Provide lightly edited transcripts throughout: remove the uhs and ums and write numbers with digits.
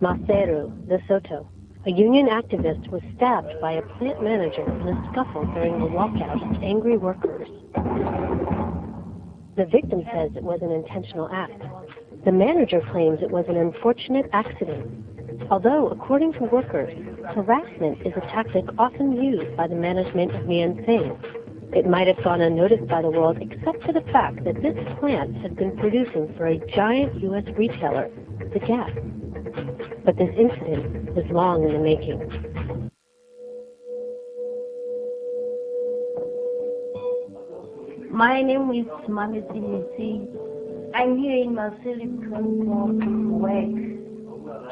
Maseru, Lesotho. A union activist was stabbed by a plant manager in a scuffle during a walkout of angry workers. The victim says it was an intentional act. The manager claims it was an unfortunate accident. Although, according to workers, harassment is a tactic often used by the management of Niansing. It might have gone unnoticed by the world except for the fact that this plant has been producing for a giant U.S. retailer, the Gap. But this incident was long in the making. My name is Marasalane. I'm here in Marasalane because of work,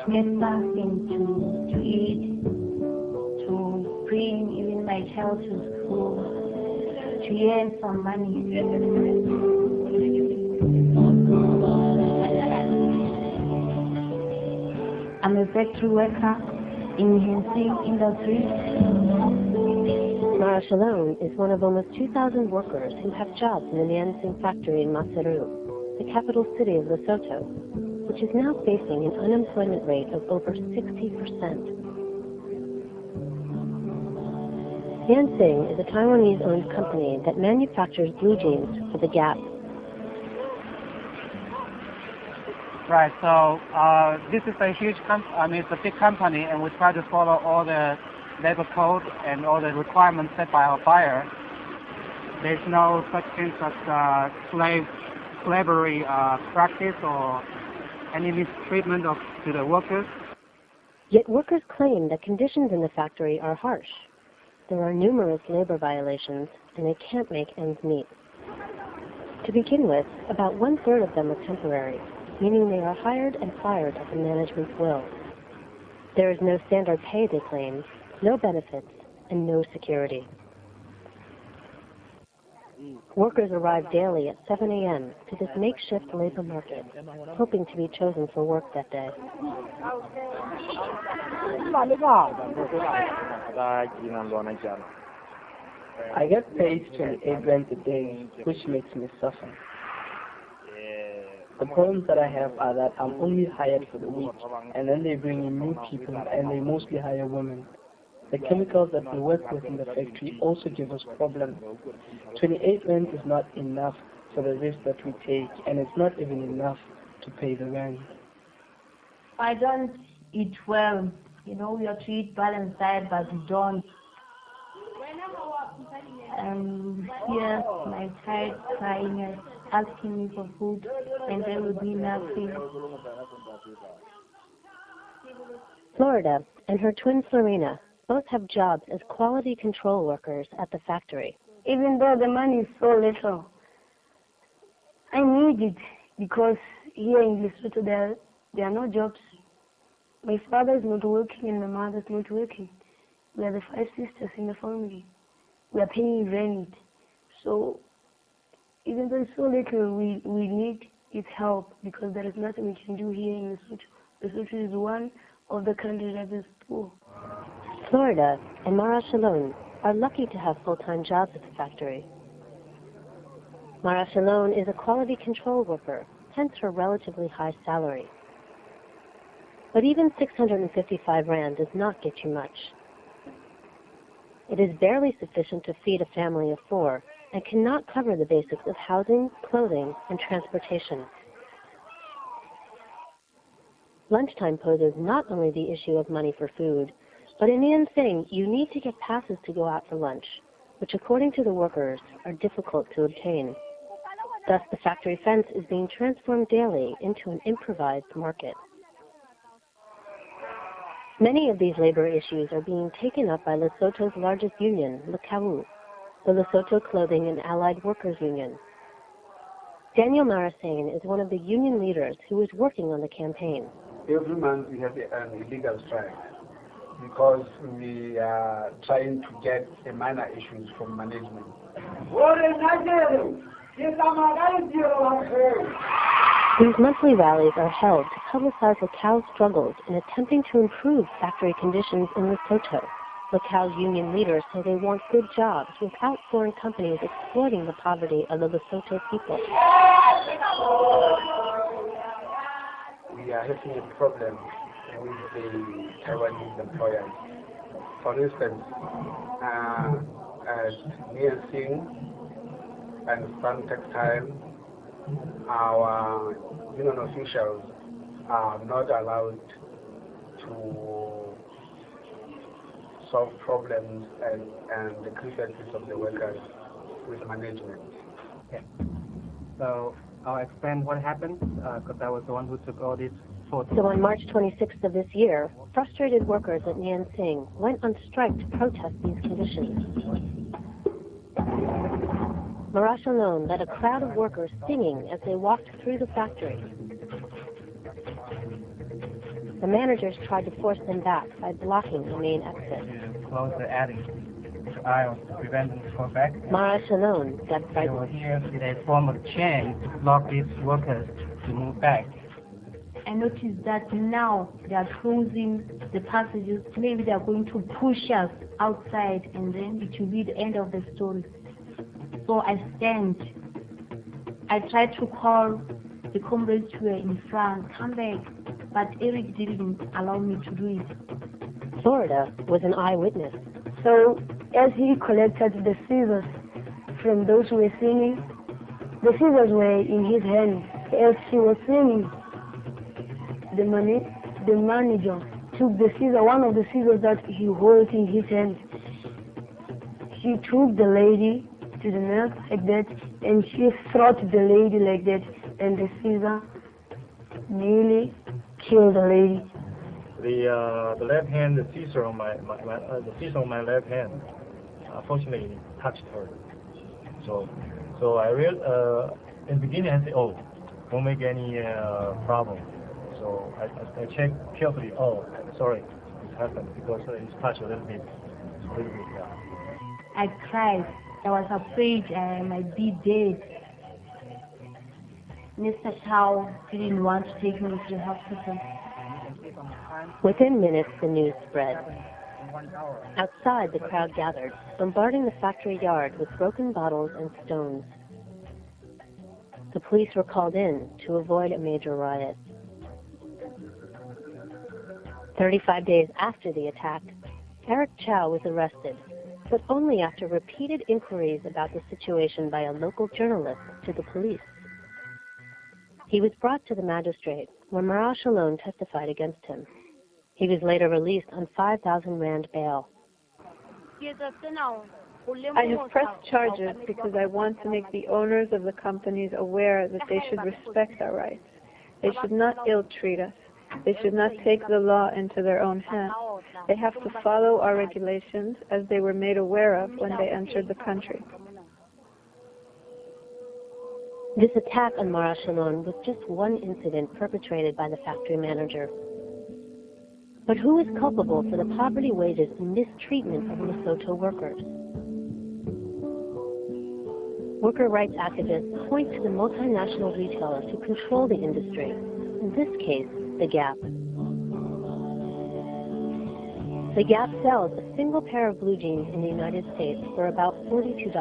to get something to eat, to bring even my child to school, to earn some money. I'm a factory worker in Niansing industry. Marasalane is one of almost 2,000 workers who have jobs in the Niansing factory in Maseru, the capital city of Lesotho, which is now facing an unemployment rate of over 60%. Niansing is a Taiwanese-owned company that manufactures blue jeans for the Gap. Right, so this is a huge it's a big company, and we try to follow all the labor code and all the requirements set by our buyer. There's no such thing as slavery practice or any mistreatment to the workers. Yet workers claim that conditions in the factory are harsh. There are numerous labor violations, and they can't make ends meet. To begin with, about 1/3 of them are temporary, meaning they are hired and fired at the management's will. There is no standard pay, they claim, no benefits, and no security. Workers arrive daily at 7 a.m. to this makeshift labor market, hoping to be chosen for work that day. I get paid 28 rand a day, which makes me suffer. The problems that I have are that I'm only hired for the week, and then they bring in new people, and they mostly hire women. The chemicals that we work with in the factory also give us problems. 28 rand is not enough for the risk that we take, and it's not even enough to pay the rent. I don't eat well. You know, we are to eat balanced diet, but we don't. Here, my child crying, asking me for food, and there will be nothing. Florida and her twin Florina both have jobs as quality control workers at the factory. Even though the money is so little, I need it because here in Lesotho there are no jobs. My father is not working and my mother is not working. We are the 5 sisters in the family. We are paying rent. So even though it's so little, we need its help because there is nothing we can do here in Lesotho. Lesotho is one of the countries that is poor. Florida and Marasalane are lucky to have full-time jobs at the factory. Marasalane is a quality control worker, hence her relatively high salary. But even 655 rand does not get you much. It is barely sufficient to feed a family of 4 and cannot cover the basics of housing, clothing, and transportation. Lunchtime poses not only the issue of money for food, but in Niansing, you need to get passes to go out for lunch, which according to the workers are difficult to obtain. Thus, the factory fence is being transformed daily into an improvised market. Many of these labor issues are being taken up by Lesotho's largest union, LCAU, the Lesotho Clothing and Allied Workers Union. Daniel Marasalane is one of the union leaders who is working on the campaign. Every month we have an illegal strike because we are trying to get the minor issues from management. These monthly rallies are held to publicize LCAU's struggles in attempting to improve factory conditions in Lesotho. LCAU's union leaders say they want good jobs without foreign companies exploiting the poverty of the Lesotho people. We are having a problem with the Taiwanese employers. For instance, at Niansing and Sun Textile, our union officials are not allowed to solve problems and the grievances of the workers with management. Okay. So I'll explain what happened because I was the one who took all these photos. So on March 26th of this year, frustrated workers at Niansing went on strike to protest these conditions. Marasalane led a crowd of workers singing as they walked through the factory. The managers tried to force them back by blocking the main exit. Close the attic aisles to prevent them to go back. Marasalane got They frightened. were here in a form of chain to block these workers to move back. I noticed that now they are closing the passages. Maybe they are going to push us outside and then it will be the end of the story. So I stand. I tried to call the comrades who were in front, come back, but Eric didn't allow me to do it. Florida was an eyewitness. So as he collected the scissors from those who were singing, the scissors were in his hand. As he was singing, the manager took the scissor, one of the scissors that he holds in his hand. He took the lady to the neck like that, and she struck the lady like that, and the scissor nearly killed the lady. The left hand, the scissor on my left hand, unfortunately touched her. So I realized in the beginning I said, oh, don't make any problem. So I checked carefully. Oh, sorry, this happened because it's touched a little bit. Yeah. I cried. I was afraid I might be dead. Mr. Chow didn't want to take me to the hospital. Within minutes, the news spread. Outside, the crowd gathered, bombarding the factory yard with broken bottles and stones. The police were called in to avoid a major riot. 35 days after the attack, Eric Chow was arrested, but only after repeated inquiries about the situation by a local journalist to the police. He was brought to the magistrate, where Marasalane testified against him. He was later released on 5,000 rand bail. I have pressed charges because I want to make the owners of the companies aware that they should respect our rights. They should not ill-treat us. They should not take the law into their own hands. They have to follow our regulations as they were made aware of when they entered the country. This attack on Marasalane was just one incident perpetrated by the factory manager. But who is culpable for the poverty, wages, and mistreatment of Lesotho workers? Worker rights activists point to the multinational retailers who control the industry, in this case, the Gap. The Gap sells a single pair of blue jeans in the United States for about $42,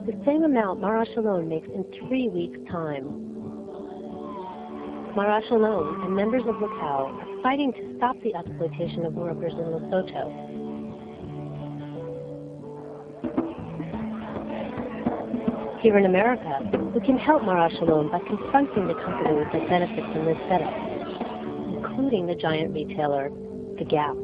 the same amount Marasalane makes in 3 weeks' time. Marasalane and members of Macau are fighting to stop the exploitation of workers in Lesotho. Here in America, we can help Marasalane by confronting the companies that benefit from this setup, including the giant retailer, the Gap.